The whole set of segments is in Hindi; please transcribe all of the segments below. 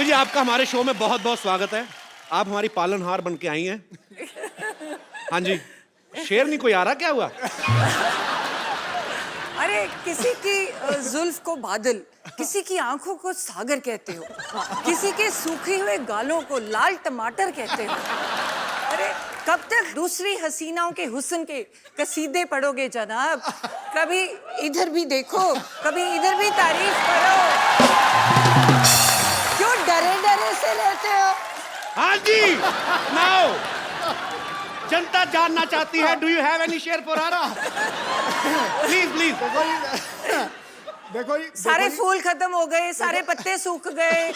भाभी जी आपका हमारे शो में बहुत बहुत स्वागत है। आप हमारी पालनहार बन के आई हैं। हाँ जी, शेर नहीं कोई आ रहा, क्या हुआ? अरे किसी की जुल्फ को बादल, किसी की आंखों को सागर कहते हो, किसी के सूखे हुए गालों को लाल टमाटर कहते हो। अरे कब तक दूसरी हसीनाओं के हुस्न के कसीदे पढ़ोगे जनाब? कभी इधर भी देखो, कभी इधर भी तारीफ करो। क्यों डरे डरे से रहते हो? हाँ जी, नाउ जनता जानना चाहती है, do you have any share for her? Please please. देखो जी, सारे फूल खत्म हो गए, सारे पत्ते सूख गए,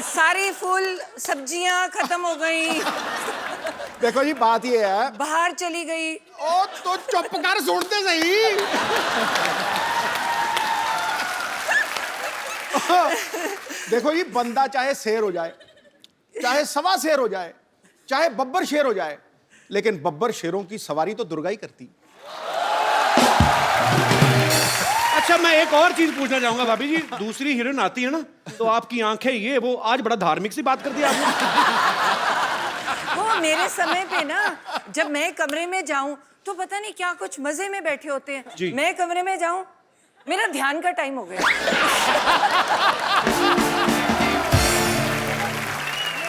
सारी फूल सब्जियां खत्म हो गई, देखो जी बात ये है। बाहर चली गई। ओ तो चुप कर, सुनते सही। देखो जी, बंदा चाहे शेर हो जाए, चाहे सवा शेर हो जाए, चाहे बब्बर शेर हो जाए, लेकिन बब्बर शेरों की सवारी तो दुर्गा ही करती। अच्छा मैं एक और चीज पूछना चाहूंगा भाभी जी, दूसरी हीरोइन आती है ना तो आपकी आंखें ये वो, आज बड़ा धार्मिक सी बात कर दी आपने। वो मेरे समय पे ना, जब मैं कमरे में जाऊं तो पता नहीं क्या कुछ मजे में बैठे होते जी। हैं। मैं कमरे में जाऊं, मेरा ध्यान का टाइम हो गया।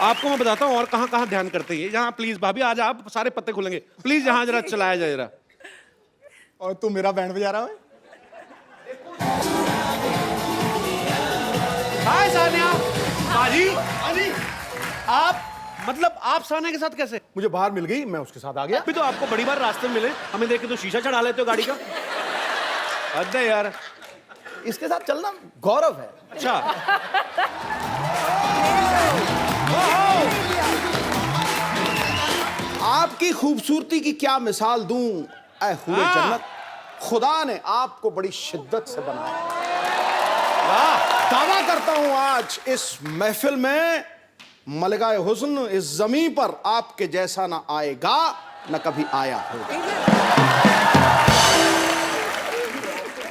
आपको मैं बताता हूँ और कहाँ कहाँ ध्यान करते हैं। यहाँ प्लीज भाभी, आज आप सारे पत्ते खुलेंगे प्लीज, यहाँ जरा चलाया जाए जरा। और तू मेरा बैंड बजा रहा है। हाय सानिया। बाजी अजी, आप मतलब आप सानिया के साथ कैसे? मुझे बाहर मिल गई, मैं उसके साथ आ गया। अभी तो आपको बड़ी बार रास्ते में मिले, हमें देख के तो शीशा चढ़ा लेते हो गाड़ी का। हद है यार। इसके साथ चलना गौरव है। अच्छा आपकी खूबसूरती की क्या मिसाल दूं ऐ हुए हाँ। जन्नत, खुदा ने आपको बड़ी शिद्दत से बनाया। वाह। दावा करता हूं आज इस महफिल में मलगाए हुस्न इस जमीन पर आपके जैसा ना आएगा न कभी आया होगा।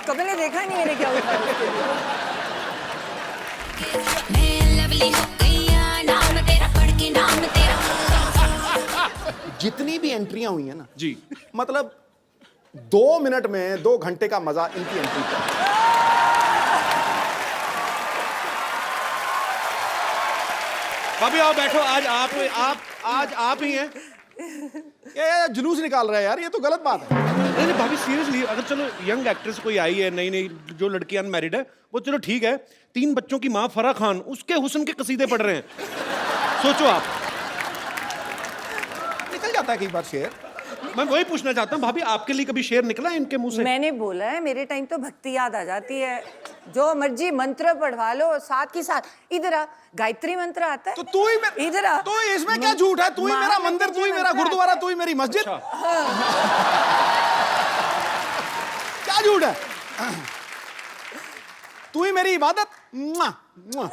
कभी ने देखा नहीं मैंने क्या उठा। जितनी भी एंट्रियां हुई है ना जी, मतलब 2 मिनट में 2 घंटे का मजा इनकी एंट्री का। भाभी आओ बैठो। आज आप ही हैं। ये जुलूस निकाल रहा है यार, ये तो गलत बात है। नहीं नहीं भाभी सीरियसली, अगर चलो यंग एक्ट्रेस कोई आई है, नई नई जो लड़की अनमैरिड है, वो चलो ठीक है। 3 बच्चों की माँ फराह खान, उसके हुस्न के कसीदे पढ़ रहे हैं। सोचो आप, निकल जाता है कई बार शेर। मैं वही पूछना चाहता हूँ भाभी, आपके लिए कभी शेर निकला है इनके मुंह से? मैंने बोला है, मेरे टाइम तो भक्ति याद आ जाती है। जो मर्जी मंत्र पढ़वा लो, साथ ही साथ इधर आ, गायत्री मंत्र आता है तो तू ही इधर आ। तो इसमें क्या झूठ है? तू ही मेरा मंदिर, तू ही मेरा गुरुद्वारा, तू ही मेरी मस्जिद। क्या झूठ है? तू ही मेरी इबादत। मुआ, मुआ।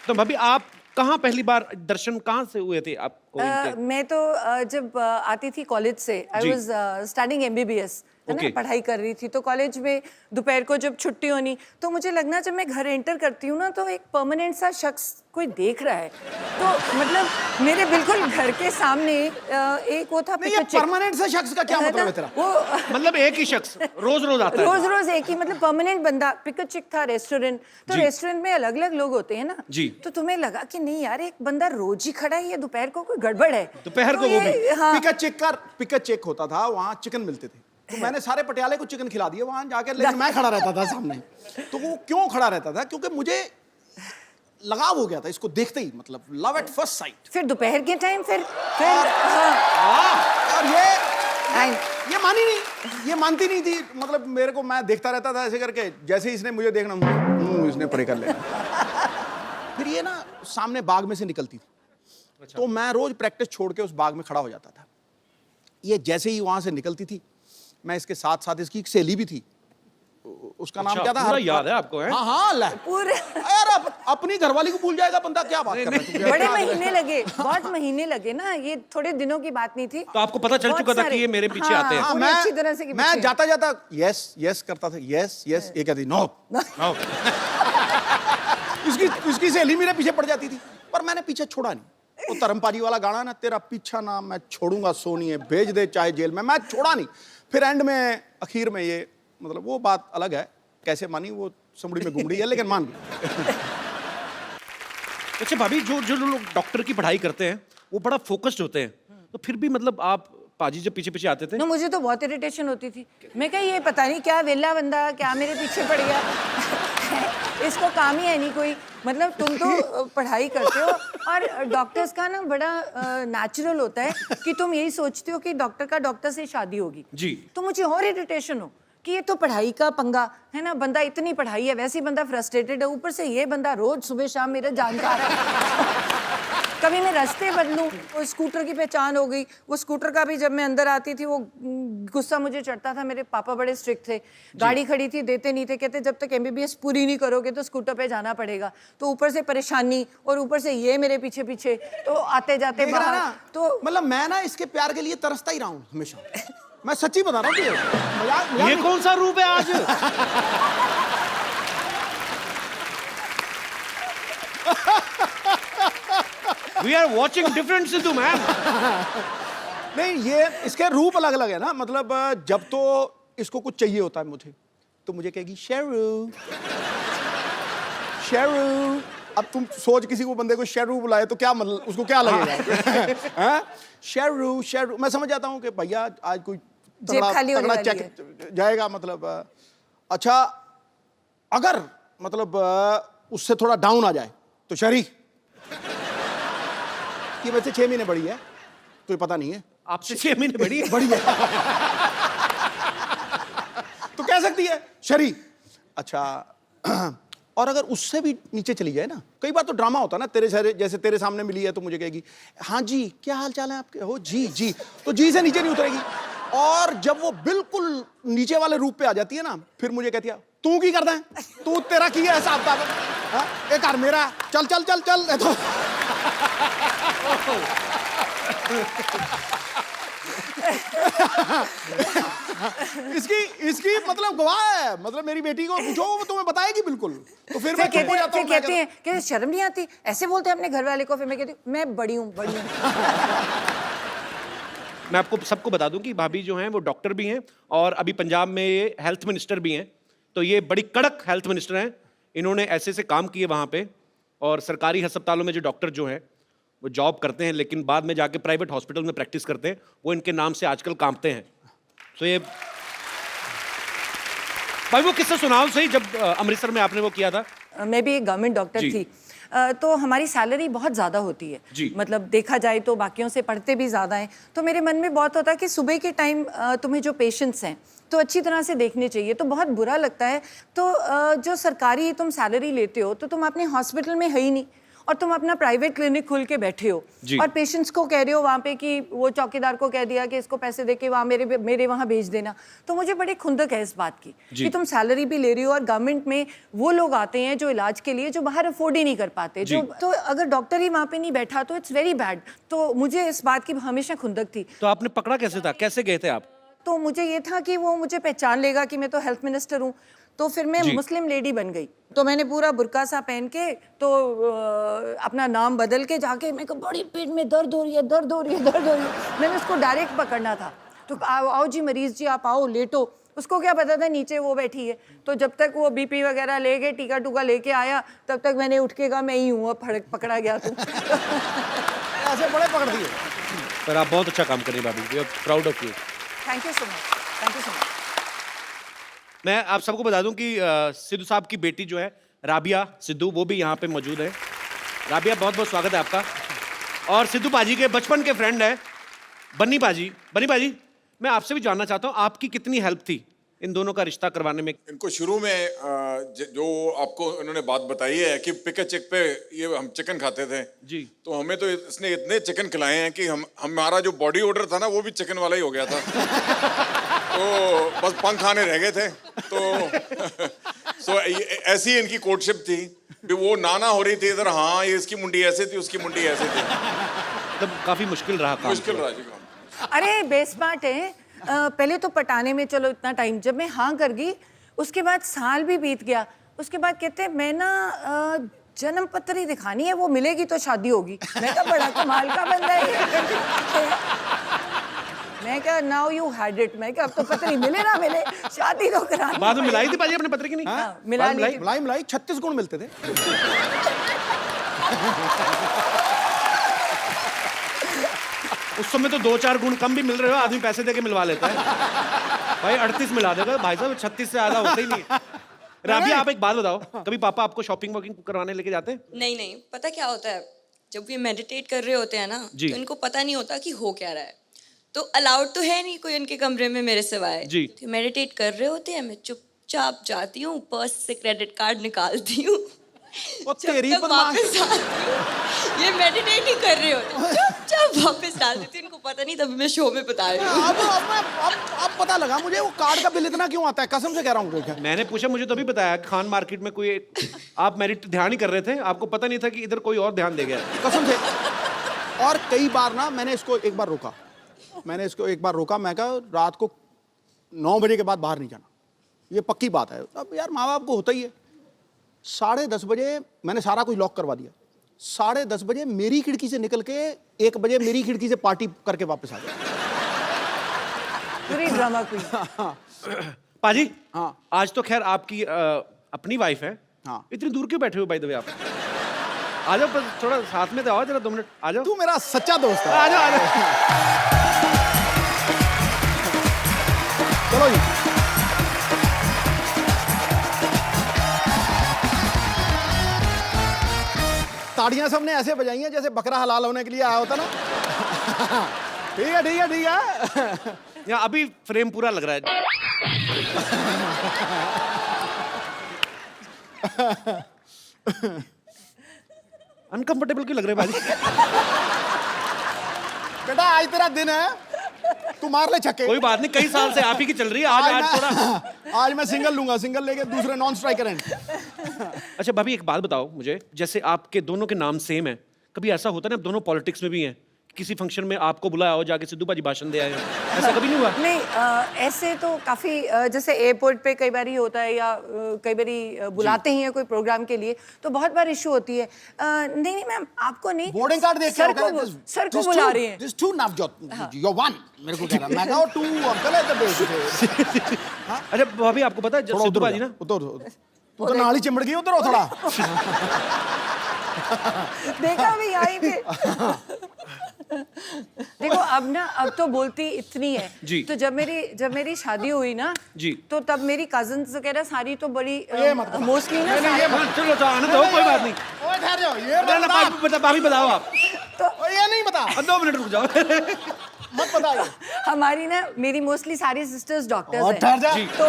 तो भाभी आप कहाँ पहली बार दर्शन कहाँ से हुए थे आपको इनके? मैं तो जब आती थी कॉलेज से, आई वाज स्टडीइंग एमबीबीएस, है ना, पढ़ाई कर रही थी। तो कॉलेज में दोपहर को जब छुट्टी होनी तो मुझे लगना, जब मैं घर एंटर करती हूँ ना तो एक परमानेंट सा शख्स कोई देख रहा है। तो मतलब मेरे बिल्कुल घर के सामने एक वो था। ये परमानेंट से शख्स का क्या मतलब है तेरा? वो मतलब एक ही शख्स रोज रोज आता है? रोज रोज एक ही, मतलब परमानेंट बंदा। पिक चिक था रेस्टोरेंट, तो रेस्टोरेंट में अलग अलग लोग होते हैं ना जी। तो तुम्हें लगा कि नहीं यार, एक बंदा रोज ही खड़ा है, ये दोपहर को कोई गड़बड़ है। दोपहर तो को वो भी? हाँ। पिक चेक होता था, वहां चिकन मिलते थे, तो मैंने सारे पटियाले को चिकन खिला दिया वहां जाकर, लेकिन मैं खड़ा रहता था सामने। तो वो क्यों खड़ा रहता था? क्योंकि मुझे लगाव हो गया था इसको देखते ही, मतलब लव एट फर्स्ट साइट। फिर दोपहर के टाइम फिर हाँ। और ये मानी नहीं, ये मानती नहीं थी। मतलब मेरे को, मैं देखता रहता था ऐसे करके, जैसे ही इसने मुझे देखना, इसने परे कर लेना। फिर ये ना सामने बाग में से निकलती थी। अच्छा। तो मैं रोज प्रैक्टिस छोड़ के उस बाग में खड़ा हो जाता था। ये जैसे ही वहां से निकलती थी, मैं इसके साथ साथ, इसकी एक सहेली भी थी, उसका नाम क्या था? पूरा याद है आपको? है? हाँ हाँ, ला पूरे यार अपनी घरवाली को भूल जाएगा बंदा, क्या बात कर रहा है? बड़े महीने लगे, बहुत महीने लगे ना, ये थोड़े दिनों की बात नहीं थी। तो आपको पता चल चुका था कि ये मेरे पीछे आते हैं? पूरी अच्छी तरह से कि मैं पीछे। जाता जाता यस यस करता था, यस यस, ये कहती नो। सहेली मेरे पीछे पड़ जाती थी, पर मैंने पीछे छोड़ा नहीं। वो धर्मपाजी वाला गाना ना, तेरा पीछा ना मैं छोड़ूंगा सोनिए, भेज दे चाहे जेल में, मैं छोड़ा नहीं। फिर एंड में आखिर में ये मतलब वो बात अलग है, कैसे मानी वो समड़ी में घुमड़ी है, लेकिन मान गई। अच्छा भाभी, जो जो लोग डॉक्टर की पढ़ाई करते हैं वो बड़ा फोकस्ड होते हैं, तो फिर भी मतलब आप पाजी जब पीछे पीछे आते थे ना, मुझे तो बहुत इरिटेशन होती थी। मैं कहा ये पता नहीं क्या वेला बंदा क्या मेरे पीछे पड़ गया। इसको काम ही है नहीं कोई। मतलब तुम तो पढ़ाई करते हो और डॉक्टर्स का ना बड़ा नेचुरल होता है कि तुम यही सोचते हो कि डॉक्टर का डॉक्टर से शादी होगी जी। तो मुझे और इरिटेशन हो कि ये तो पढ़ाई का पंगा है ना, बंदा इतनी पढ़ाई है, वैसे ही बंदा फ्रस्ट्रेटेड है, ऊपर से ये बंदा रोज सुबह शाम मेरा जानकार है। कभी मैं रास्ते बदलूं, वो स्कूटर की पहचान हो गई। वो स्कूटर का भी जब मैं अंदर आती थी वो गुस्सा मुझे चढ़ता था। मेरे पापा बड़े स्ट्रिक्ट थे, गाड़ी खड़ी थी देते नहीं थे, कहते जब तक MBBS पूरी नहीं करोगे तो स्कूटर पे जाना पड़ेगा। तो ऊपर से परेशानी और ऊपर से ये मेरे पीछे पीछे, तो आते जाते बाहर तो मतलब मैं ना इसके प्यार के लिए तरसता ही रहा हूँ हमेशा। मैं सच्ची बता रहा हूँ। ये कौन सा रूप है आज? We are watching different Sidhu man. नहीं, ये इसके रूप अलग अलग है ना। मतलब जब तो इसको कुछ चाहिए होता है मुझे, तो मुझे कहेगी शेरू शेरू। अब तुम सोच किसी को बंदे को शेरू बुलाए तो क्या मतलब उसको क्या लगेगा? शेरू शेरू। मैं समझ जाता हूँ कि भैया आज कोई तगड़ा चेक जाएगा। मतलब अच्छा, अगर मतलब उससे थोड़ा डाउन आ जाए तो शरी ये वैसे 6 महीने बड़ी है तो ये पता नहीं है। आपसे 6 महीने बड़ी है? बड़ी है। तो कह सकती है शरी। अच्छा, और अगर उससे भी नीचे चली जाए ना, कई बार तो ड्रामा होता है ना, तेरे जैसे तेरे सामने मिली है तो मुझे कहेगी हाँ जी क्या हाल चाल है आपके, हो जी जी, तो जी से नीचे नहीं उतरेगी। और जब वो बिल्कुल नीचे वाले रूप पे आ जाती है ना, फिर मुझे कहती है तू की करता है, तू तेरा की है हिसाब किताब, एक कार मेरा, चल चल चल चल। तो इसकी मतलब गवाह है। मतलब मेरी बेटी को पूछो वो तुम्हें बताएगी बिल्कुल। तो फिर मैं चुप हो जाता हूं। कहते हैं कि शर्म नहीं आती, ऐसे बोलते हैं अपने घर वाले को। फिर मैं कहती हूँ मैं बड़ी हूँ बड़ी हूँ। मैं आपको सबको बता दूं कि भाभी जो हैं वो डॉक्टर भी हैं और अभी पंजाब में ये हेल्थ मिनिस्टर भी हैं। तो ये बड़ी कड़क हेल्थ मिनिस्टर हैं। इन्होंने ऐसे ऐसे काम किए वहाँ पे, और सरकारी अस्पतालों में जो डॉक्टर जो हैं वो जॉब करते हैं लेकिन बाद में जाके प्राइवेट हॉस्पिटल में प्रैक्टिस करते हैं, वो इनके नाम से आजकल कांपते हैं। तो ये भाई वो किस्सा सुनाओ सही, जब अमृतसर में आपने वो किया था। मैं भी एक गवर्नमेंट डॉक्टर थी, तो हमारी सैलरी बहुत ज़्यादा होती है जी। मतलब देखा जाए तो बाकियों से पढ़ते भी ज़्यादा हैं। तो मेरे मन में बहुत होता है कि सुबह के टाइम तुम्हें जो पेशेंट्स हैं तो अच्छी तरह से देखने चाहिए। तो बहुत बुरा लगता है। तो जो सरकारी तुम सैलरी लेते हो तो तुम अपने हॉस्पिटल में है ही नहीं, और तुम अपना प्राइवेट क्लिनिक खोल के बैठे हो और पेशेंट्स को कह रहे हो वहाँ पे कि वो चौकीदार को कह दिया कि इसको पैसे देके वहाँ मेरे वहाँ भेज देना। तो मुझे बड़ी खुंदक है इस बात की कि तुम सैलरी भी ले रही हो और गवर्नमेंट में वो लोग आते हैं जो इलाज के लिए जो बाहर अफोर्ड ही नहीं कर पाते। जो तो अगर डॉक्टर ही वहाँ पे नहीं बैठा तो इट्स वेरी बैड। तो मुझे इस बात की हमेशा खुंदक थी। तो आपने पकड़ा कैसे था, कैसे गए थे आप? तो मुझे ये था कि वो मुझे पहचान लेगा कि मैं तो हेल्थ मिनिस्टर हूँ। तो फिर मैं मुस्लिम लेडी बन गई। तो मैंने पूरा बुर्का सा पहन के तो अपना नाम बदल के जाके, मैं को बड़ी पेट में दर्द हो रही है दर्द हो रही है दर्द हो रही है। मैंने उसको डायरेक्ट पकड़ना था। तो आओ जी मरीज जी आप आओ लेटो। उसको क्या पता था नीचे वो बैठी है। तो जब तक वो BP वगैरह ले गए टीका टूका लेके आया तब तक मैंने उठ के कहा मैं ही हूँ, पकड़ा गया तू। ऐसे बड़े पकड़ दिए। पर आप बहुत अच्छा काम कर रही हैं भाभी, we are proud of you. Thank you so much, thank you so much. मैं आप सबको बता दूं कि सिद्धू साहब की बेटी जो है राबिया सिद्धू, वो भी यहाँ पे मौजूद है। राबिया बहुत बहुत स्वागत है आपका। और सिद्धू पाजी के बचपन के फ्रेंड है बन्नी पाजी। बन्नी पाजी, मैं आपसे भी जानना चाहता हूँ आपकी कितनी हेल्प थी इन दोनों का रिश्ता करवाने में? इनको शुरू में जो आपको उन्होंने बात बताई है कि पिक एंड चेक पे ये हम चिकन खाते थे जी, तो हमें तो इसने इतने चिकन खिलाए हैं कि हमारा जो बॉडी ऑर्डर था ना वो भी चिकन वाला ही हो गया था। तो बस पंख आने रह गए थे। तो ऐसी इनकी कोर्टशिप थी भी वो नाना हो रही थी इधर, हाँ ये इसकी मुंडी ऐसे थी उसकी मुंडी ऐसे थी। तब काफी मुश्किल रहा काम। मुश्किल रहा जी काम। अरे बेस्ट पार्ट है, पहले तो पटाने में चलो इतना टाइम, जब मैं हाँ कर गई उसके बाद साल भी बीत गया। उसके बाद कहते मैं ना जन्म पत्री दिखानी है, वो मिलेगी तो शादी होगी। मैं कहा बड़ा कमाल का बंदा है ये। मैं कहा नाउ यू हैड इट। मैं कहा अब तो पत्री मिले ना मिले, शादी तो करानी। बाद में मिलाई थी पाजी अपने पत्र की नहीं? हाँ, मिला ली थी। मलाई 36 गुण मिलते थे। उस समय तो 2-4 गुण कम भी मिल रहे हो, आदमी पैसे देके मिलवा लेता है। भाई 38 मिला देगा भाई साहब, 36 से ज्यादा होता ही नहीं है। राबिया आप एक बात बताओ, कभी पापा आपको शॉपिंग वॉकिंग करवाने लेके जाते हैं? नहीं नहीं, पता क्या होता है, जब ये मेडिटेट कर रहे होते हैं ना, जी। तो इनको पता नहीं होता कि हो क्या रहा है। तो अलाउड तो है नहीं कोई उनके कमरे में मेरे सिवाय। जी। तो मेडिटेट कर रहे होते हैं, मैं चुपचाप जाती हूँ, पर्स से क्रेडिट कार्ड निकालती हूँ। वो जब तेरी तक बदमाश। वापस आती हूँ, ये मेडिटेट ही कर रहे होते हैं, चुपचाप वापस डाल देती हूँ। इनको पता नहीं, तभी मैं शो में बता रही हूँ। अब पता लगा मुझे वो कार्ड का बिल इतना क्यों आता है, कसम से कह रहा हूँ। मैंने पूछा, मुझे तभी बताया खान मार्केट में कोई आप मेरिट ध्यान ही कर रहे थे, आपको पता नहीं था कि इधर कोई और ध्यान दे गया। कसम से। और कई बार ना मैंने इसको एक बार रोका, मैं कहा रात को 9 बजे के बाद बाहर नहीं जाना, ये पक्की बात है। अब यार माँ बाप को होता ही है। 10:30 बजे मैंने सारा कुछ लॉक करवा दिया। 10:30 बजे मेरी खिड़की से निकल के 1 बजे मेरी खिड़की से पार्टी करके वापस आ गया। पूरी ड्रामा क्वीन। पाजी हाँ। आज तो खैर आपकी अपनी वाइफ है। हाँ। इतनी दूर क्यों बैठे हो बाय द वे आप? आ जाओ, बस थोड़ा साथ में तो आओ, जरा 2 मिनट आ जाओ। तू मेरा सच्चा दोस्त है। आ जाओ, आ जाओ। चलो जी। ताड़ियां सबने ऐसे बजाई हैं जैसे बकरा हलाल होने के लिए आया होता ना। ठीक है ठीक है ठीक है। यहाँ अभी फ्रेम पूरा लग रहा है। अनकंफर्टेबल क्यों लग रहे हैं बाजी? बेटा आज तेरा दिन है, तू मार ले छक्के। कोई बात नहीं, कई साल से आप ही की चल रही है। आज थोड़ा आज मैं सिंगल लूंगा, सिंगल लेके दूसरे नॉन स्ट्राइकर एंड। अच्छा भाभी एक बात बताओ मुझे, जैसे आपके दोनों के नाम सेम है, कभी ऐसा होता है ना, आप दोनों पॉलिटिक्स में भी हैं, किसी फंक्शन में आपको बुलाया हो, जाके सिद्धू बाजी भाषण दे आए हो, ऐसा कभी नहीं हुआ? नहीं ऐसे तो काफ़ी जैसे एयरपोर्ट पे कई बार ही होता है, या कई बारी बुलाते ही हैं कोई प्रोग्राम के लिए, तो बहुत बार इशू होती है। नहीं नहीं मैम, आपको नहीं, बोर्डिंग कार्ड देख सर को बुला रही हैं। This to Navjot, you won मेरे को कह रहा, मैं कहा टू अंकल है द। अच्छा भाभी आपको पता है सिद्धू बाजी ना, उधर तू तो नाली चिमड़ गई, उधर हो थोड़ा। देखा अभी यहीं पे। देखो अब तो बोलती इतनी है जी। तो जब मेरी शादी हुई ना जी, तो तब मेरी कजिन्स वगैरह सारी तो बड़ी मोस्टली ना चलो तो आने दो, कोई बात नहीं। ओए ठहर जाओ, ये भाभी बताओ आप। तो ये नहीं बता, 2 मिनट रुक जाओ। मत बताइए। हमारी ना मेरी मोस्टली सारी सिस्टर्स डॉक्टर्स हैं। ठहर जा। तो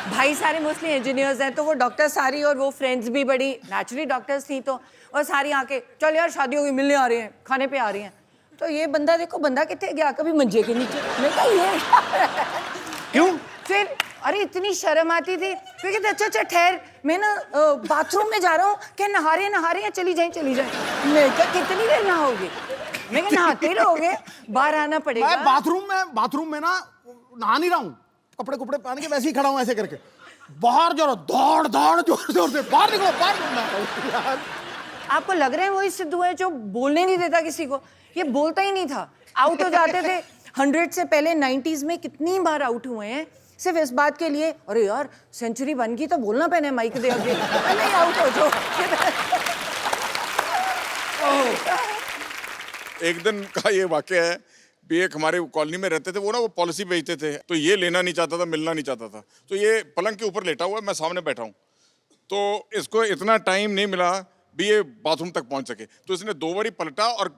भाई सारे मोस्टली इंजीनियर्स हैं, तो वो डॉक्टर सारी, और वो फ्रेंड्स भी बड़ी नेचुरली डॉक्टर्स थी, तो और सारी आके चल यार शादी होगी, मिलने आ रही हैं, खाने पे आ रही हैं। तो ये बंदा देखो, बंदा कितने गया, कभी मंजे के नीचे। मैं कहा ये क्यों? फिर अरे इतनी शर्म आती थी, फिर कहते अच्छा अच्छा ठहर, मैं ना बाथरूम में जा रहा हूँ, क्या नहा रहे हैं, चली जाए। मैं कहा कितनी देर नहाओगे? मैं कहा नहाते रहोगे, बाहर आना पड़ेगा। मैं बाथरूम में ना नहा नहीं रहा हूँ, कपड़े पहन के वैसे ही खड़ा हूँ ऐसे करके। बाहर जरा दौड़ जोर से बाहर निकलो यार। आपको लग रहा है वही सिद्धू है जो बोलने नहीं देता किसी को? ये बोलता ही नहीं था, आउट हो जाते थे। 100 से पहले 90s में कितनी बार आउट हुए हैं सिर्फ इस बात के लिए, अरे यार सेंचुरी बन गई तो बोलना पैने माइक दे आगे, नहीं आउट हो जाओ। एक दिन का ये वाकया है, भी एक हमारे कॉलोनी में रहते थे, वो ना वो पॉलिसी बेचते थे, तो ये लेना नहीं चाहता था, मिलना नहीं चाहता था, तो ये पलंग के ऊपर लेटा हुआ है, मैं सामने बैठा हूँ, तो इसको इतना टाइम नहीं मिला भी ये बाथरूम तक पहुंच सके, तो इसने 2 बारी पलटा और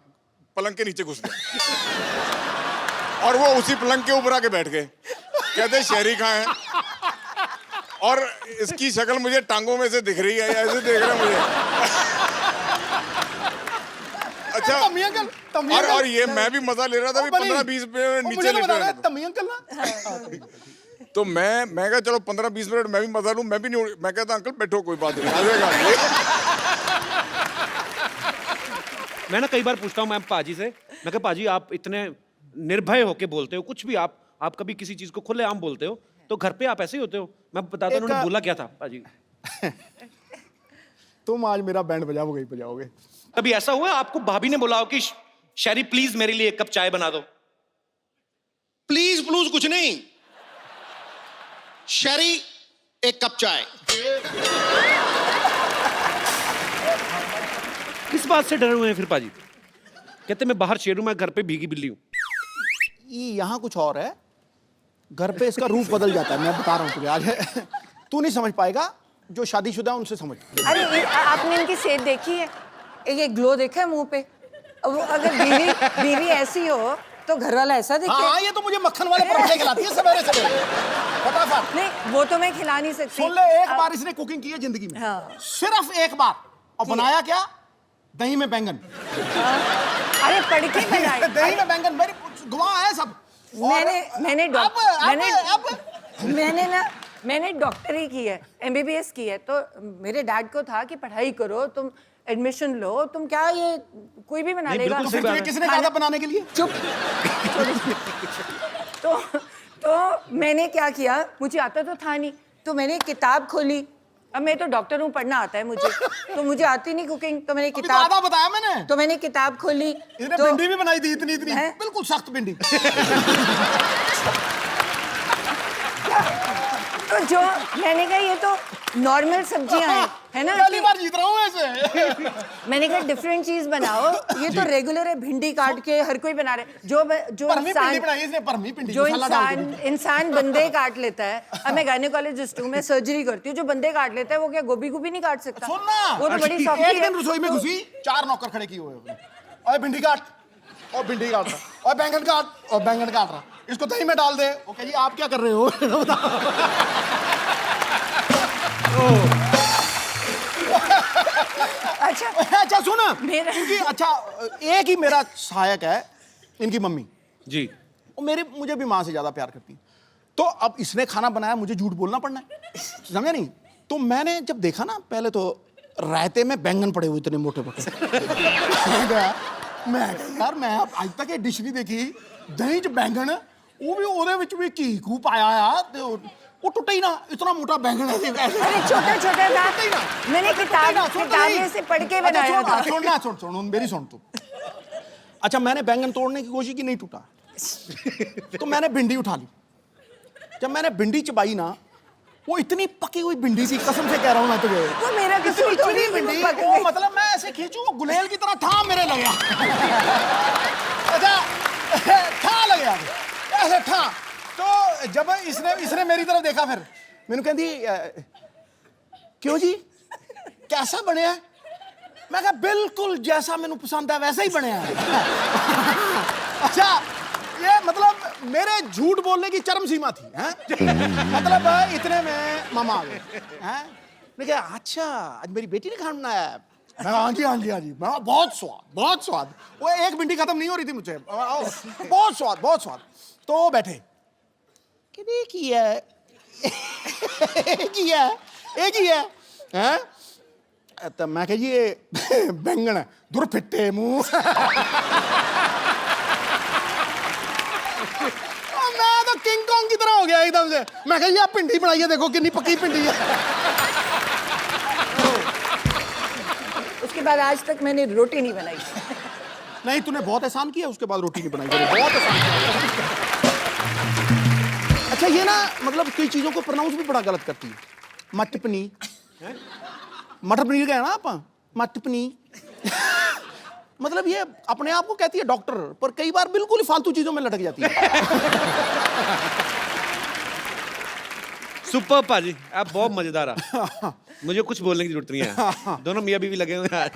पलंग के नीचे घुस गया और वो उसी पलंग के ऊपर आके बैठ गए। कहते शहरी कहाँ है, और इसकी शक्ल मुझे टांगों में से दिख रही है, ऐसे देख रहा है मुझे। अच्छा, और ये मैं भी मजा ले रहा था, 15-20 मिनट नीचे लेटा रहा था। तमी अंकल ना, तो मैं कहा चलो 15-20 मिनट मैं भी मजा लूं, मैं भी नहीं, मैं कहता अंकल बैठो कोई बात नहीं, आ जाएगा। मैं ना कई बार पूछता हूँ मैं पाजी से, मैं कहा पाजी आप इतने निर्भय होके बोलते हो, कुछ भी आप कभी किसी चीज को खुलेआम बोलते हो, तो घर पे आप ऐसे ही होते हो? मैं बताता हूँ उन्होंने बोला क्या था पाजी। तुम आज मेरा बैंड बजाओगे ही बजाओगे। कभी ऐसा हुआ है आपको भाभी ने बोला हो कि शैरी प्लीज मेरे लिए 1 कप चाय बना दो? प्लीज प्लूज कुछ नहीं, शरी 1 कप चाय। किस बात से डरे हुए हैं फिर पाजी? कहते मैं बाहर शेर हूं, मैं घर पे भीगी बिल्ली हूं। यहाँ कुछ और है, घर पे इसका रूप बदल जाता है। मैं बता रहा हूँ तुझे आज। तू नहीं समझ पाएगा, जो शादीशुदा है उनसे समझ। अरे आपने इनकी सेहत देखी है? ये ग्लो देखा है मुंह पे? अब अगर बीवी ऐसी हो तो घर वाला ऐसा दिखे? हाँ, ये तो मुझे मक्खन वाले पराठे खिलाती है सवेरे सवेरे फटाफट। नहीं, वो तो मैं खिला नहीं सकती। सुन ले, एक बार इसने कुकिंग की है जिंदगी में, हाँ। सिर्फ एक बार, और बनाया क्या? दही में बैंगन। अरे पढ़ के बनाई। दही में बैंगन, मेरी गवाह है सब। मैंने डॉक्टरी की है, MBBS की है, तो मेरे डैड को था कि पढ़ाई करो, तुम एडमिशन लो, तुम क्या ये कोई भी बना लेगा। बिल्कुल सही बात है। किसने कहा था बनाने के लिए? चुप। तो मैंने क्या किया, मुझे आता तो था नहीं, तो मैंने किताब खोली। अब मैं तो डॉक्टर हूँ, पढ़ना आता है मुझे, तो मुझे आती नहीं कुकिंग, तो मैंने किताब, ज्यादा बताया मैंने, तो मैंने किताब खोली। इसने तो भिंडी भी बनाई थी, इतनी है? बिल्कुल सख्त भिंडी। तो जो मैंने कहा ये तो नॉर्मल सब्जियां हैं, है ना? पहली बार जीत रहा हूँ ऐसे। मैंने कहा डिफरेंट चीज बनाओ, ये तो रेगुलर है, भिंडी काट के हर कोई बना रहे। जो परमी भिंडी बनाई इसने, परमी भिंडी, जो मसाला डाल के। इंसान बंदे काट लेता है। अब मैं गायनेकोलॉजिस्ट हूँ, मैं सर्जरी करती हूँ, जो बंदे काट लेता है वो क्या गोभी नहीं काट सकता? सुनना, वो तो बड़ी सॉफ्ट एक दिन रसोई में घुसी, 4 नौकर खड़े किए हुए हैं। और भिंडी काट, और भिंडी काट रहा, और बैंगन काट, और बैंगन काट रहा, इसको दही में डाल दे। ओके जी, आप क्या कर रहे हो? अच्छा सुन, इनकी अच्छा एक ही मेरा सहायक है, इनकी मम्मी जी। वो मुझे भी माँ से ज्यादा प्यार करती है। तो अब इसने खाना बनाया, मुझे झूठ बोलना पड़ना है, समझा नहीं? तो मैंने जब देखा ना, पहले तो रायते में बैंगन पड़े हुए इतने मोटे मोटे। मैं यार, मैं आज तक ये डिश नहीं देखी, दही च बैंगन, वो भी ਉਹਦੇ ਵਿੱਚ ਵੀ ਘੀ ਕੂ ਪਾਇਆ ਆ, ਤੇ वो टूटा ही ना, इतना मोटा बैंगन है। अरे छोटा था, मैंने किताब में से पढ़ के बनाया था। सुन मेरी सुन तू। अच्छा, मैंने बैंगन तोड़ने की कोशिश की, नहीं टूटा, तो मैंने भिंडी उठा ली। जब मैंने भिंडी चबाई ना, वो इतनी पकी हुई भिंडी थी, कसम से कह रहा हूँ मैं तुझे। वो मेरा कसूर तो नहीं, भिंडी वो मतलब मैं ऐसे खींचू, वो गुलेल की तरह ठा मेरे लगा। अच्छा, ठा लगा ऐसे ठा। तो जब इसने मेरी तरफ देखा, फिर मैंने कहती क्यों जी, कैसा बनया? मैं कहा बिल्कुल जैसा मैंने पसंद है वैसा ही बनया है। अच्छा, ये मतलब मेरे झूठ बोलने की चरम सीमा थी, हैं? मतलब इतने में मामा आ गए, हैं? मैं कहा अच्छा, आज मेरी बेटी ने खाना बनाया है? मैं हाँ जी हाँ जी हाँ जी। मैं बहुत स्वाद। वो एक भिंडी खत्म नहीं हो रही थी मुझे, बहुत स्वाद। तो वो बैठे, एक ही है, हैं? तो मैं कह ये बैंगन है, दूर फिट्टे मुंह। मैं तो किंग कॉन्ग की तरह हो गया एकदम से। मैं कह आप भिंडी बनाइए, देखो कितनी पक्की भिंडी है। उसके बाद आज तक मैंने रोटी नहीं बनाई। नहीं, तूने बहुत एहसान किया, उसके बाद रोटी नहीं बनाई, बहुत एहसान किया। अच्छा, ये ना मतलब कई चीजों को प्रोनाउंस भी बड़ा गलत करती है। मटर पनीर, मटर पनीर गया ना आप, मटर पनीर। मतलब ये अपने आप को कहती है डॉक्टर, पर कई बार बिल्कुल ही फालतू चीजों में लटक जाती है। सुपर पाजी, आप बहुत मजेदार है। मुझे कुछ बोलने की जरूरत नहीं है, दोनों मियां बीवी लगे हुए हैं।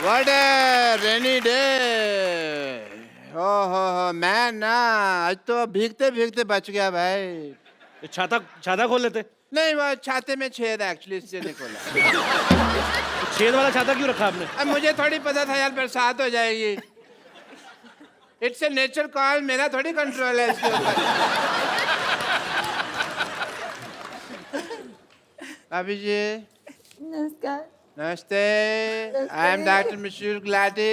What a rainy day! ओहो, मैं ना आज तो भीगते भीगते बच गया भाई। छाता खोल लेते। नहीं, वो छाते में छेद है एक्चुअली, इससे नहीं खोला। छेद वाला छाता क्यों रखा आपने? अब मुझे थोड़ी पता था यार बरसात हो जाएगी। इट्स ए नेचर कॉल, मेरा थोड़ी कंट्रोल है इसके ऊपर। अभी जी नमस्कार। नमस्ते, आई एम डॉक्टर मिशूर गुलाटी।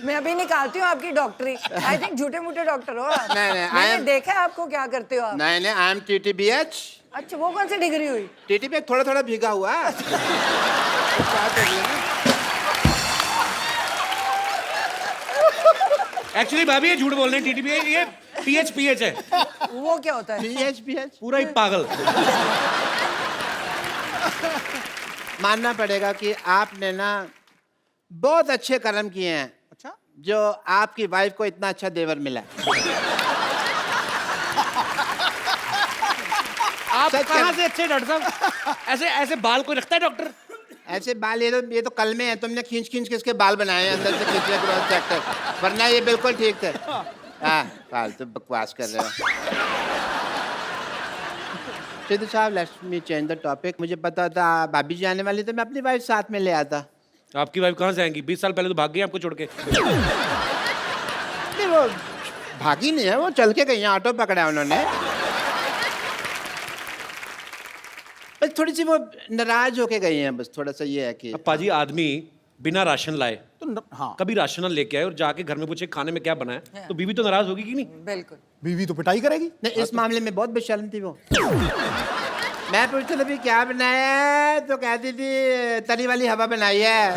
मैं अभी निकालती हूँ आपकी डॉक्टरी। आई थिंक झूठे मूठे डॉक्टर हो आप। नहीं, I मैंने am- देखा है आपको क्या करते हो आप। नहीं नहीं, आई एम TTBH। अच्छा, वो कौन सी डिग्री हुई? TTBH थोड़ा थोड़ा भीगा हुआ है। बात हो रही है ना। एक्चुअली भाभी ये झूठ बोल रहे हैं, टीटीपी ये पीएच है, वो क्या होता है? PH पूरा ही पागल। मानना पड़ेगा कि आपने ना बहुत अच्छे कर्म किए हैं। अच्छा, जो आपकी वाइफ को इतना अच्छा देवर मिला। आप सच कहाँ है। से अच्छे डॉक्टर साहब? ऐसे ऐसे बाल कोई रखता है डॉक्टर? ऐसे बाल ये तो कलमे हैं, तुमने खींच खींच के इसके बाल बनाए हैं अंदर से खींचने क्रॉस सेक्टर, वरना ये बिल्कुल ठीक थे। हाँ, फालतू बकवास कर रहे हो। सिद्धू साहब, let's me change the topic. मुझे पता था भाभी जी आने वाली, तो मैं अपनी वाइफ साथ में ले आता। आपकी वाइफ कहाँ से आएंगी? 20 साल पहले तो भाग गई आपको छोड़ के। नहीं, वो भागी नहीं है, वो चल के गई हैं, ऑटो पकड़ा है उन्होंने। बस थोड़ी सी वो नाराज होके गई हैं, बस थोड़ा सा ये है कि अब पाजी आदमी बिना राशन लाए तो हाँ, कभी राशन लेके आए और जाके घर में पूछे खाने में क्या बना है, तो बीवी तो नाराज होगी कि नहीं? बिल्कुल। बीवी तो पिटाई करेगी। नहीं, इस मामले में बहुत बेशर्म थी वो। मैं पूछता था भी क्या बनाया है, तो कहती थी तरी वाली हवा बनाई है।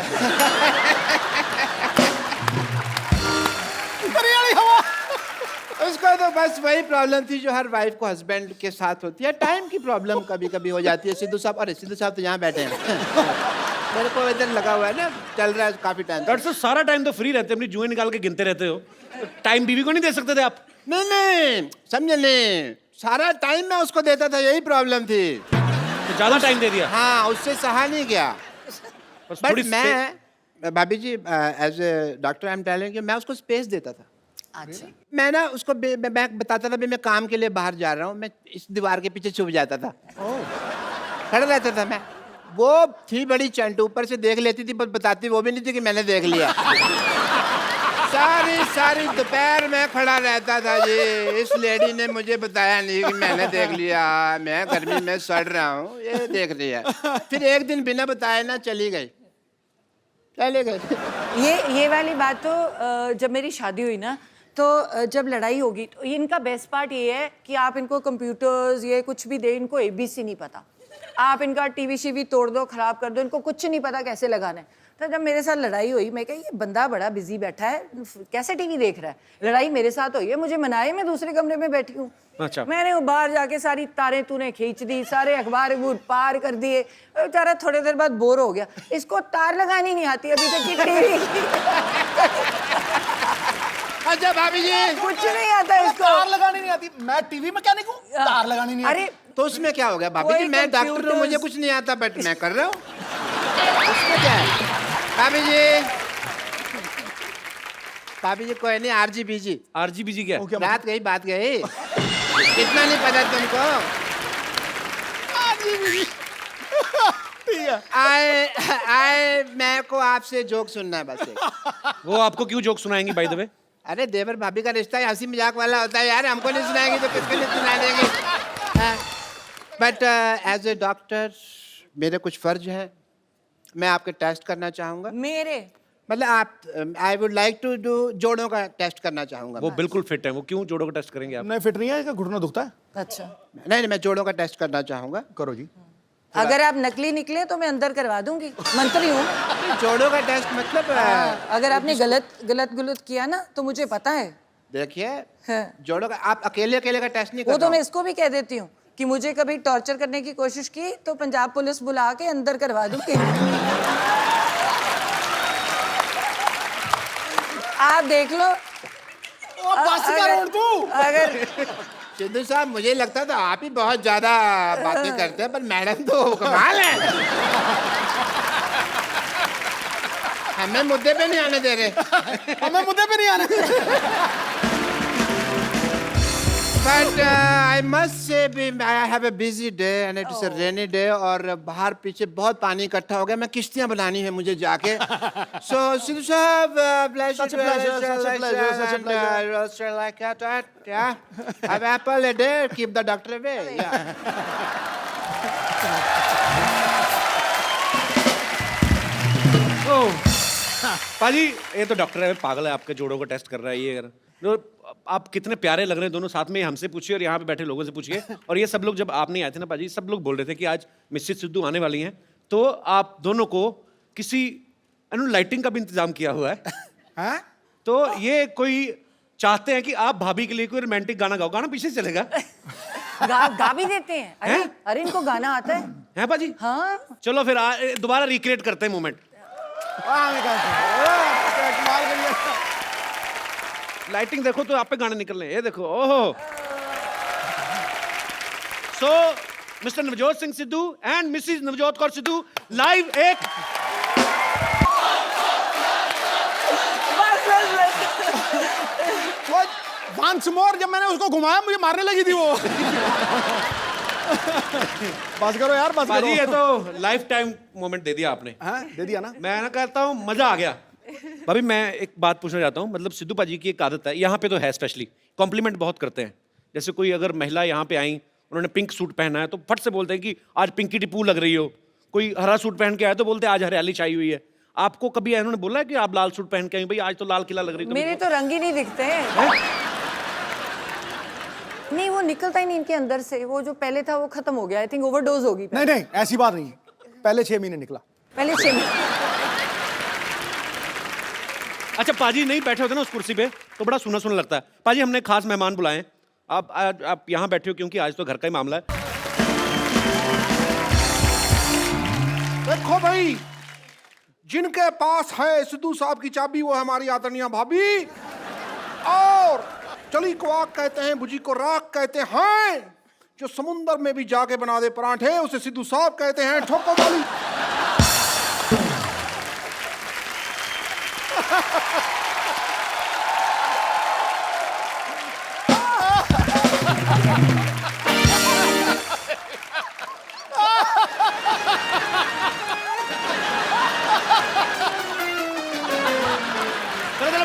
उसको तो बस वही प्रॉब्लम थी जो हर वाइफ को हस्बैंड के साथ होती है, टाइम की प्रॉब्लम कभी कभी हो जाती है। सिद्धू साहब, अरे सिद्धू साहब तो यहाँ बैठे हैं। मेरे को इधर लगा हुआ है ना, चल रहा है काफी टाइम। डॉक्टर साहब सारा टाइम तो फ्री रहते, अपनी जुएं निकाल के गिनते रहते हो, टाइम बीवी को नहीं दे सकते थे आप? नहीं, समझे नहीं, सारा टाइम मैं उसको देता था, यही प्रॉब्लम थी। तो ज्यादा टाइम दे दिया। हाँ, उससे सहा नहीं गया। बस बट थोड़ी मैं भाभी जी, as a doctor I am telling you, मैं उसको स्पेस देता था। अच्छा, मैं ना उसको मैं बताता था भी मैं काम के लिए बाहर जा रहा हूँ, मैं इस दीवार के पीछे छुप जाता था, खड़ा रहता था मैं। वो थी बड़ी चंट, ऊपर से देख लेती थी, पर बताती वो भी नहीं थी कि मैंने देख लिया। सारी दोपहर में खड़ा रहता था जी। इस लेडी ने मुझे बताया नहीं कि मैंने देख लिया, मैं गर्मी में सड़ रहा हूँ, ये देख रही है। फिर एक दिन बिना बताए ना चली गई। ये वाली बात तो जब मेरी शादी हुई ना, तो जब लड़ाई होगी तो इनका बेस्ट पार्ट ये है कि आप इनको कंप्यूटर्स ये कुछ भी दे, इनको ABC नहीं पता। आप इनका टीवी शीवी तोड़ दो, खराब कर दो, इनको कुछ नहीं पता कैसे लगाना है। तो जब मेरे साथ लड़ाई हुई, मैं कहा ये बंदा बड़ा बिजी बैठा है, कैसे टीवी देख रहा है। लड़ाई मेरे साथ हुई है, मुझे मनाए, मैं दूसरे कमरे में बैठी हूँ। अच्छा। मैंने वो बाहर जाके सारी तारें तूने खींच दी, सारे अखबार पार कर दिए। बेचारा थोड़ी देर बाद बोर हो गया, इसको तार लगानी नहीं आती अभी तक की टीवी की। अच्छा भाभी जी, कुछ नहीं आता इसको। तार लगानी नहीं आती? मैं टीवी मैकेनिक हूँ, तार लगानी नहीं आती। अरे तो उसमें क्या हो गया भाभी जी? कोई मैं डॉक्टर हूँ, computers- मुझे कुछ नहीं आता, बट मैं कर रहा हूँ। उसमें क्या है भाभी जी? भाभी जी कोई नहीं, RGBG। RGBG क्या है? वो क्या रात गई बात गई, इतना नहीं पता तुमको? ठीक है। आए मेरे को आपसे जोक सुनना है बस एक। वो आपको क्यों जोक सुनाएंगी बाय द वे? अरे देवर भाभी का रिश्ता हंसी मजाक वाला होता है यार, हमको नहीं सुनाएंगे तो किसको नहीं सुना देंगे। बट एज ए डॉक्टर मेरे कुछ फर्ज हैं, मैं आपके टेस्ट करना चाहूँगा। मेरे मतलब आप, I would like to do जोड़ों का टेस्ट करना चाहूँगा। वो बिल्कुल फिट है, वो क्यों जोड़ों का टेस्ट करेंगे आप? नहीं, फिट नहीं है, इसका घुटना दुखता है। अच्छा, नहीं, मैं जोड़ों का टेस्ट करना चाहूँगा। करो जी। अगर आप नकली निकले तो मैं अंदर करवा दूंगी, मंत्री हूँ। जोड़ों का टेस्ट मतलब अगर आपने गलत किया ना तो मुझे पता है। देखिए, हाँ। जोड़ों का आप अकेले का टेस्ट नहीं कर वो रहा तो मैं हूँ। इसको भी कह देती हूँ कि मुझे कभी टॉर्चर करने की कोशिश की तो पंजाब पुलिस बुला के अंदर करवा दूंगी। आप देख लो। बस कर तू। अगर सिद्धू साहब, मुझे लगता था आप ही बहुत ज्यादा बातें करते हैं, पर मैडम तो कमाल है। हमें मुद्दे पे नहीं आने दे रहे। हमें मुद्दे पे नहीं आने। But I must say I have a busy day and it is a rainy day, और बाहर पीछे बहुत पानी इकट्ठा हो गया, मैं किश्तियां बनानी है मुझे जाके। सो सिद्धू साहब, Such a pleasure, such a pleasure, such a pleasure. like that, yeah. Have apple a day, keep the doctor away. Yeah. पाजी ये तो डॉक्टर है, पागल है, आपके जोड़ों को टेस्ट कर रहा है ये। अगर तो आप कितने प्यारे लग रहे हैं दोनों साथ में, हमसे पूछिए और यहाँ पे बैठे लोगों से पूछिए। और ये सब लोग जब आप नहीं आए थे ना पाजी, सब लोग बोल रहे थे कि आज मिसेस सिद्धू आने वाली हैं, तो आप दोनों को किसी लाइटिंग का भी इंतजाम किया हुआ है। हैं? तो ये कोई चाहते हैं कि आप भाभी के लिए कोई रोमांटिक गाना गाओ, गाना पीछे से चलेगा। गा भी देते हैं। अरे हैं? अरे इनको गाना आता है। है पाजी? हाँ चलो फिर दोबारा रिक्रिएट करते हैं मोमेंट। कमाल कर लिया। लाइटिंग देखो तो आप पे गाने निकल रहे हैं, ये देखो। ओहो। So mister Navjot Singh Sidhu and missus Navjot Kaur Sidhu live एक वंस मोर, जब मैंने उसको घुमाया मुझे मारने लगी थी वो। बस करो यार, बस पाजी, ये करो। तो लाइफ टाइम मोमेंट दे दिया आपने। हाँ, दे दिया ना। मैं ना कहता हूँ मजा आ गया। भाभी मैं एक बात पूछना चाहता हूँ, मतलब सिद्धू पाजी की एक आदत है, यहाँ पे तो है स्पेशली, कॉम्प्लीमेंट बहुत करते हैं। जैसे कोई अगर महिला यहाँ पे आई, उन्होंने पिंक सूट पहना है तो फट से बोलते हैं कि आज पिंकी टिप्पू लग रही हो। कोई हरा सूट पहन के आया तो बोलते हैं आज हरियाली छाई हुई है। आपको कभी इन्होंने बोला है कि आप लाल सूट पहन के आई, भाई आज तो लाल किला लग रही है? मेरे तो रंग ही नहीं दिखते हैं। नहीं वो निकलता ही नहीं इनके अंदर से, वो जो पहले था वो खत्म हो गया। आई थिंक ओवरडोज होगी। नहीं नहीं, ऐसी बात नहीं है, पहले 6 महीने निकला। पहले 6 महीने। अच्छा पाजी नहीं बैठे होते ना उस कुर्सी पे तो बड़ा सुना सुना लगता है। पाजी हमने खास मेहमान बुलाए हैं, आप यहाँ बैठे हो क्योंकि आज तो घर का ही मामला है। देखो भाई, जिनके पास है सिद्धू साहब की चाबी वो है हमारी आदरणीय भाभी। और चली को आग कहते हैं, भुजी को राख कहते हैं। जो समुंदर में भी जाके बना दे परांठे उसे सिद्धू साहब कहते हैं। ठोको वाली।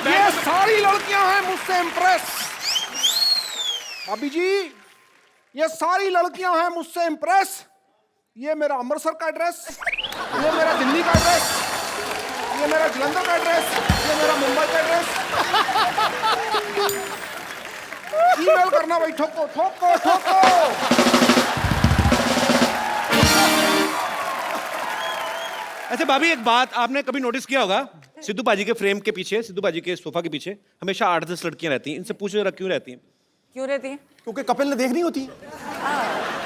ये सारी लड़कियां हैं मुझसे इम्प्रेस। भाभी जी, ये सारी लड़कियां हैं मुझसे इम्प्रेस। ये मेरा अमृतसर का एड्रेस, ये मेरा दिल्ली का एड्रेस, ये मेरा जलंधर का एड्रेस, ये मेरा मुंबई का एड्रेस। ईमेल करना भाई, ठोको ठोको ठोको। अच्छा भाभी एक बात आपने कभी नोटिस किया होगा, सिद्धू पाजी के फ्रेम के पीछे, सिद्धू पाजी के सोफा के पीछे हमेशा 8-10 लड़कियां रहती हैं। इनसे पूछो जरा क्यों रहती हैं? क्यों रहती है? क्योंकि कपिल ने देखनी होती।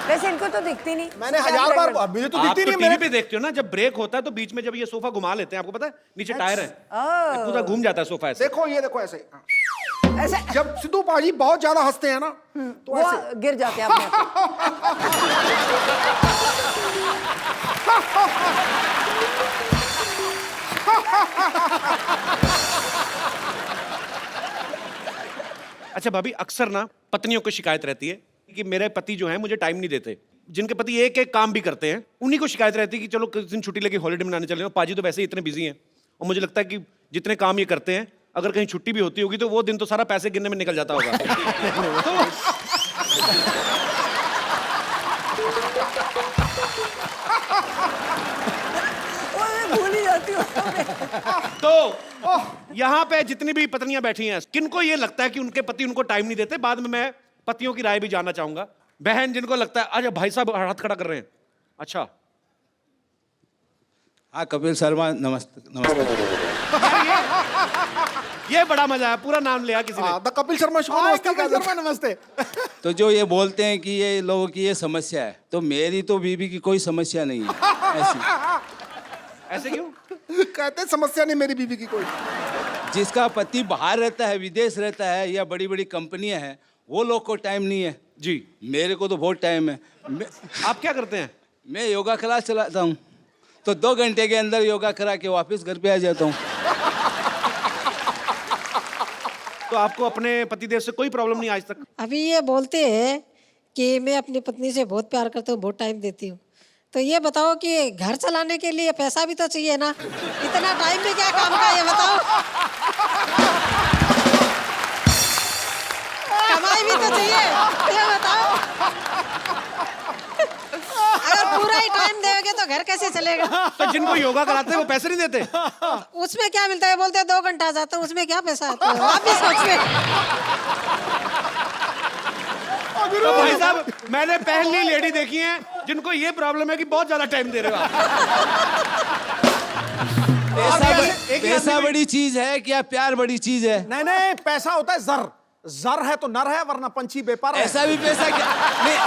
वैसे इनको तो दिखती नहीं। मैंने 1000 बार, मुझे तो आप दिखती तो नहीं। टीवी पे देखते हो ना, जब ब्रेक होता है तो बीच में जब ये सोफा घुमा लेते हैं, आपको पता है नीचे टायर है, पूरा घूम जाता है सोफा ऐसे। देखो ये देखो ऐसे ऐसे जब सिद्धू पाजी बहुत ज्यादा हंसते हैं ना तो वो ऐसे गिर जाते हैं अपने आप। अच्छा भाभी अक्सर ना पत्नियों को शिकायत रहती है कि मेरे पति जो हैं मुझे टाइम नहीं देते। जिनके पति एक एक काम भी करते हैं उन्हीं को शिकायत रहती है कि चलो किस दिन छुट्टी लेके हॉलीडे मनाने चले जाओ। पाजी तो वैसे ही इतने बिजी हैं और मुझे लगता है कि जितने काम ये करते हैं अगर कहीं छुट्टी भी होती होगी तो वो दिन तो सारा पैसे गिनने में निकल जाता होगा। भूल ही जाती हूँ। तो यहाँ पे जितनी भी पत्नियां बैठी हैं किनको ये लगता है कि उनके पति उनको टाइम नहीं देते? बाद में मैं पतियों की राय भी जानना चाहूंगा। बहन जिनको लगता है, अच्छा भाई साहब हाथ खड़ा कर रहे हैं, अच्छा हाँ कपिल शर्मा नमस्ते नमस्ते। ये बड़ा मजा है, पूरा नाम लिया किसी ने। The Kapil Sharma show. नमस्ते कपिल शर्मा नमस्ते। तो जो ये बोलते हैं कि ये लोगों की ये समस्या है, तो मेरी तो बीबी की कोई समस्या नहीं है ऐसी। ऐसे क्यों? कहते समस्या नहीं मेरी बीवी की कोई। जिसका पति बाहर रहता है, विदेश रहता है या बड़ी बड़ी कंपनियां हैं, वो लोग को टाइम नहीं है जी। मेरे को तो बहुत टाइम है। आप क्या करते हैं? मैं योगा क्लास चलाता हूँ, तो 2 घंटे के अंदर योगा करा के वापस घर पे आ जाता हूँ। तो आपको अपने पतिदेव से कोई प्रॉब्लम नहीं आज तक? अभी ये बोलते हैं कि मैं अपनी पत्नी से बहुत प्यार करता हूँ, बहुत टाइम देती हूँ। तो ये बताओ कि घर चलाने के लिए पैसा भी तो चाहिए ना, इतना टाइम भी क्या काम का, ये बताओ। कमाई भी तो चाहिए, ये बताओ। अगर पूरा ही टाइम देगे तो घर कैसे चलेगा? तो जिनको योगा कराते हैं वो पैसे नहीं देते? उसमें क्या मिलता है? बोलते हैं 2 घंटा जाता है, उसमें क्या पैसा आता है? आप भी सोचिए। तो भाई साहब, मैंने पहली लेडी देखी है जिनको ये प्रॉब्लम है कि बहुत ज्यादा टाइम दे रहे हो आप। पैसा बड़ी चीज है क्या प्यार बड़ी चीज है? नहीं नहीं, पैसा होता है जर, जर है तो नर है, वरना पंछी बेपार है। ऐसा भी पैसा क्या नहीं,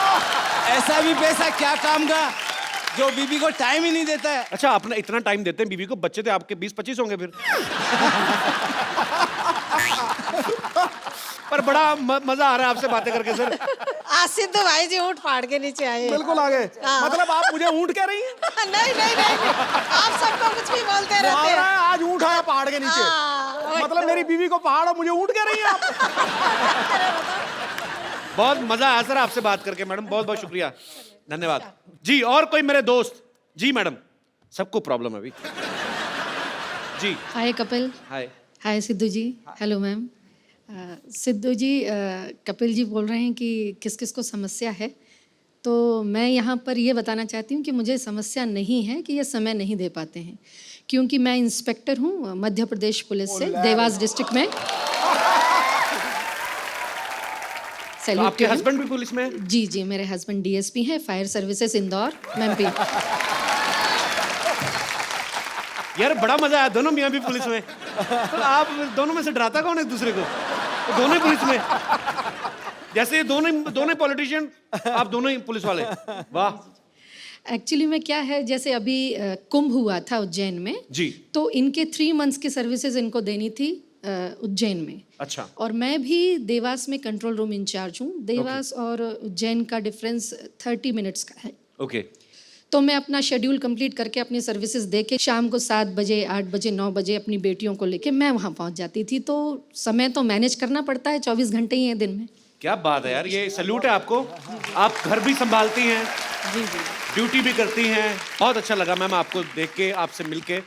ऐसा भी पैसा क्या काम का जो बीबी को टाइम ही नहीं देता है? अच्छा, अपना इतना टाइम देते हैं बीवी को, बच्चे थे आपके 20-25 होंगे फिर। पर बड़ा मजा आ रहा है आपसे बातें करके सर। आज सिद्धू भाई जी ऊँट फाड़ के नीचे आए। बिल्कुल आगे। हाँ। मतलब आप मुझे ऊंट कह रही हैं? नहीं नहीं नहीं, आप सबको कुछ भी बोलते रहते आ हैं। रहा है, आज ऊंट आया पहाड़ के नीचे। हाँ, मतलब मेरी बीवी को पहाड़ और मुझे ऊंट कह रही हैं आप? बहुत मजा आया सर आपसे बात करके मैडम, बहुत बहुत शुक्रिया, धन्यवाद जी। और कोई मेरे दोस्त? जी मैडम, सबको प्रॉब्लम है अभी। जी hi Kapil. Hi. Hi Sidhu ji. Hello ma'am. Sidhu ji, Kapil ji बोल रहे हैं कि किस किस को समस्या है, तो मैं यहाँ पर ये बताना चाहती हूँ कि मुझे समस्या नहीं है कि ये समय नहीं दे पाते हैं, क्योंकि मैं इंस्पेक्टर हूँ मध्य प्रदेश पुलिस से, देवास डिस्ट्रिक्ट में। तो आपके हस्बैंड भी पुलिस में है? जी जी, मेरे हस्बैंड डीएसपी हैं, फायर सर्विसेज इंदौर, एमपी। यार बड़ा मजा आया, दोनों मियाँ भी पुलिस में। तो आप दोनों में से डराता कौन है एक दूसरे को? तो दोनों ही पुलिस में, जैसे ये दोनों पॉलिटिशियन, आप दोनों ही पुलिस वाले। वाह। एक्चुअली में क्या है, जैसे अभी कुंभ हुआ था उज्जैन में जी, तो इनके 3 मंथ्स की सर्विसेज इनको देनी थी उज्जैन में। अच्छा। और मैं भी देवास में कंट्रोल रूम इंचार्ज हूँ। देवास और उज्जैन का डिफरेंस 30 मिनट्स का है। ओके। तो मैं अपना शेड्यूल कंप्लीट करके अपनी सर्विसेज दे के शाम को 7 बजे, 8 बजे, 9 बजे अपनी बेटियों को लेके मैं वहाँ पहुँच जाती थी। तो समय तो मैनेज करना पड़ता है, 24 घंटे ही हैं दिन में। क्या बात है यार, ये सैल्यूट है आपको। आप घर भी संभालती हैं, जी जी, ड्यूटी भी करती हैं। बहुत अच्छा लगा मैम आपको देख के, आपसे मिल के।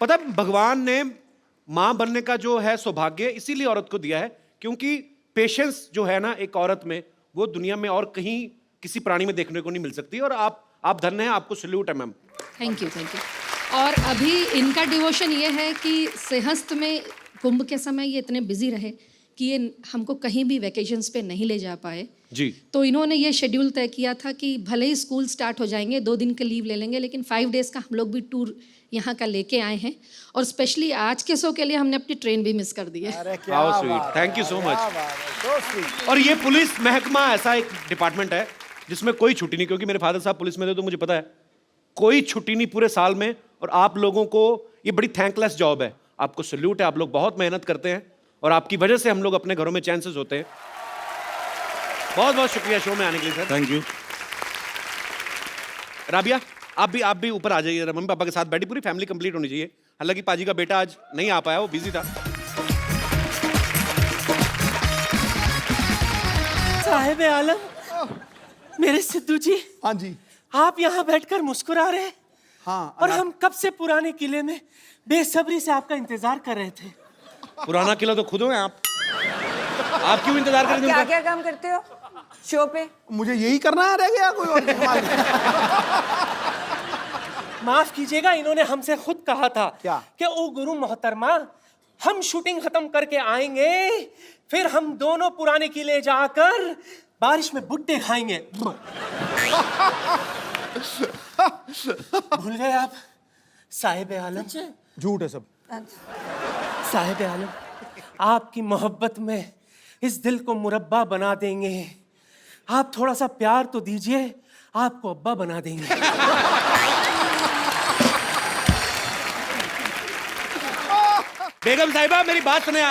पता है, भगवान ने माँ बनने का जो है सौभाग्य इसीलिए औरत को दिया है, क्योंकि पेशेंस जो है ना एक औरत में, वो दुनिया में और कहीं किसी प्राणी में देखने को नहीं मिल सकती। और आप धन्य हैं, आपको सैल्यूट है ma'am. Thank you thank you. और अभी इनका डिवोशन ये है कि सिंहस्थ में कुंभ के समय ये इतने बिजी रहे कि ये हमको कहीं भी वैकेशंस पे नहीं ले जा पाए जी। तो इन्होंने ये शेड्यूल तय किया था कि भले ही स्कूल स्टार्ट हो जाएंगे, 2 दिन के लीव ले लेंगे, लेकिन 5 डेज़ का हम लोग भी टूर यहाँ का लेके आए हैं। और स्पेशली आज के शो के लिए हमने अपनी ट्रेन भी मिस कर दी है। How sweet, thank you so much. और ये पुलिस महकमा ऐसा एक डिपार्टमेंट है जिसमें कोई छुट्टी नहीं, क्योंकि मेरे फादर साहब पुलिस में थे तो मुझे पता है कोई छुट्टी नहीं पूरे साल में। और आप लोगों को ये बड़ी थैंकलेस जॉब है, आपको सैल्यूट है। आप लोग बहुत मेहनत करते हैं और आपकी वजह से हम लोग अपने घरों में चैन से सोते हैं। बहुत बहुत शुक्रिया शो में आने के लिए सर। Thank you. राबिया, आप भी ऊपर आ जाइए, मम्मी पापा के साथ बैठी, पूरी फैमिली कंप्लीट होनी चाहिए। हालांकि पाजी का बेटा आज नहीं आ पाया, वो बिजी था। साहिब आलम, मेरे सिद्धू जी। हाँ जी। आप यहाँ बैठकर मुस्कुरा रहे हैं। हाँ। और हम कब से पुराने किले में बेसब्री से आपका इंतजार कर रहे थे। पुराना किला तो खुद हो हैं आप क्यों इंतजार कर रहे थे क्या उनका? क्या काम करते हो शो पे? मुझे यही करना है, रह गया कोई और कमाल नहीं। माफ कीजिएगा, इन्होंने हमसे खुद कहा था क्या? कि ओ गुरु मोहतरमा, हम शूटिंग खत्म करके आएंगे, फिर हम दोनों पुराने किले जाकर बारिश में भुट्टे खाएंगे। भूल गए आप साहिब आलम? झूठ है सब। साहिब आलम, आपकी मोहब्बत में इस दिल को मुरब्बा बना देंगे। आप थोड़ा सा प्यार तो दीजिए, आपको अब्बा बना देंगे। बेगम साहिबा, मेरी बात सुने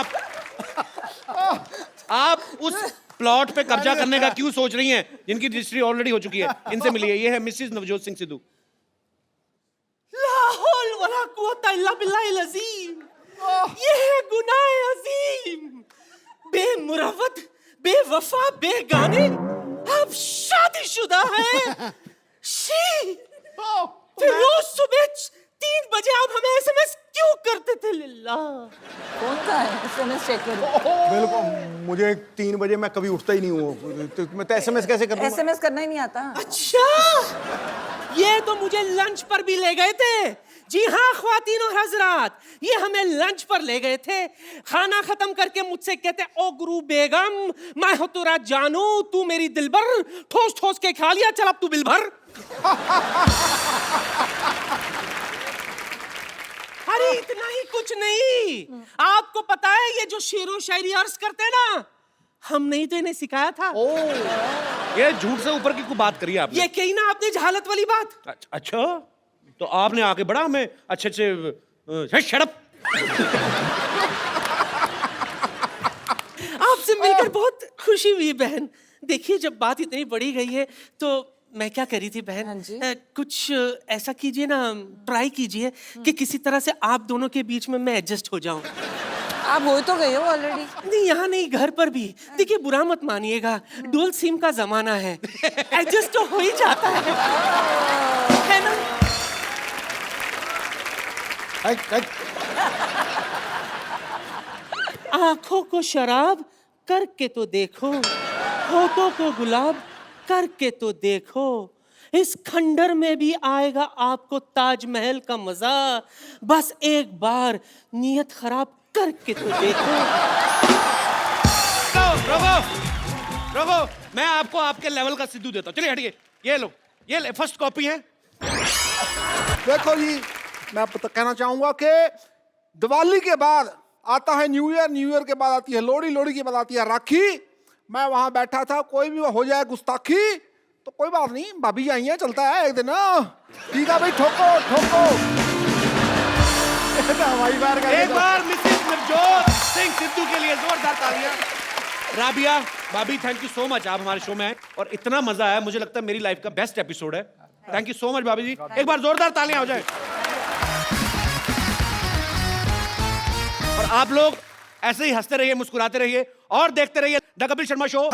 आप उस प्लॉट पे कब्जा करने का क्यों सोच रही हैं जिनकी रजिस्ट्री ऑलरेडी हो चुकी है? इनसे मिलिए, ये है मिसेस नवजोत सिंह सिद्धू। ला हौल वला कुव्वता इल्ला बिल्लाहिल अज़ीम। ये है गुनाह अजीम। बेमुरवत, बेवफा, बेगाने, आप शादीशुदा हैं। शी, फिर रोज सुबह 3 बजे आप हमें SMS क्यों करते थे? अल्हम्दुलिल्लाह। कौन का है SMS चेक करो। बिल्कुल, मुझे 3 बजे मैं कभी उठता ही नहीं हूँ, तो मैं तो SMS कैसे कर दूंगा? SMS करना ही नहीं आता। अच्छा, ये तो मुझे लंच पर भी ले गए थे। जी हाँ ख्वातीन और हजरात, ये हमें लंच पर ले गए थे। खाना खत्म करके मुझसे कहते, ओ गुरु बेगम, मैं हो तेरा जानू, तू मेरी दिलबर, ठोस ठोस के खा लिया, चल अब तू बिल भर। अरे इतना ही कुछ नहीं, आपको पता है ये जो शेरो शायरी अर्ज करते हैं ना, हमने ही तो इन्हें सिखाया था। ये झूठ से ऊपर की कोई बात करी आपने? ये कही ना आपने जहालत वाली बात। अच्छा, तो आपने आके बड़ा हमें अच्छे शड़प। आपसे मिलकर बहुत खुशी हुई बहन। देखिए जब बात इतनी बड़ी गई है तो मैं क्या करी थी बहन, हाँ जी। कुछ ऐसा कीजिए ना, ट्राई कीजिए कि किसी तरह से आप दोनों के बीच में मैं एडजस्ट हो जाऊं। आप हो तो गए हो ऑलरेडी। नहीं यहाँ नहीं, घर पर भी। देखिए बुरा मत मानिएगा, डुअल सिम का जमाना है, एडजस्ट तो हो ही जाता है ना? आंखों को शराब करके तो देखो, होठों को गुलाब करके तो देखो, इस खंडर में भी आएगा आपको ताजमहल का मजा, बस एक बार नीयत खराब करके तो देखो। रघु, मैं आपको आपके लेवल का सिद्धू देता हूँ। चलिए हटिए, ये लो, ये ले, फर्स्ट कॉपी है। देखो जी, मैं आपको कहना चाहूंगा कि दिवाली के बाद आता है न्यू ईयर, न्यू ईयर के बाद आती है लोहड़ी, लोहड़ी के बाद आती है राखी। मैं वहां बैठा था, कोई भी हो जाए गुस्ताखी तो कोई बात नहीं, भाभी जी आई हैं, चलता है एक दिन। ठीक है भाई, ठोको ठोको। हमारी बार एक बार मिसेस नवजोत सिंह सिद्धू के लिए जोरदार तालियां। राबिया भाभी, थैंक यू सो मच, आप हमारे शो में आए और इतना मजा आया, मुझे लगता है मेरी लाइफ का बेस्ट एपिसोड है। थैंक यू सो मच भाभी जी, एक बार जोरदार तालियां हो जाए। और आप लोग ऐसे ही हंसते रहिए, मुस्कुराते रहिए और देखते रहिए द कपिल शर्मा शो।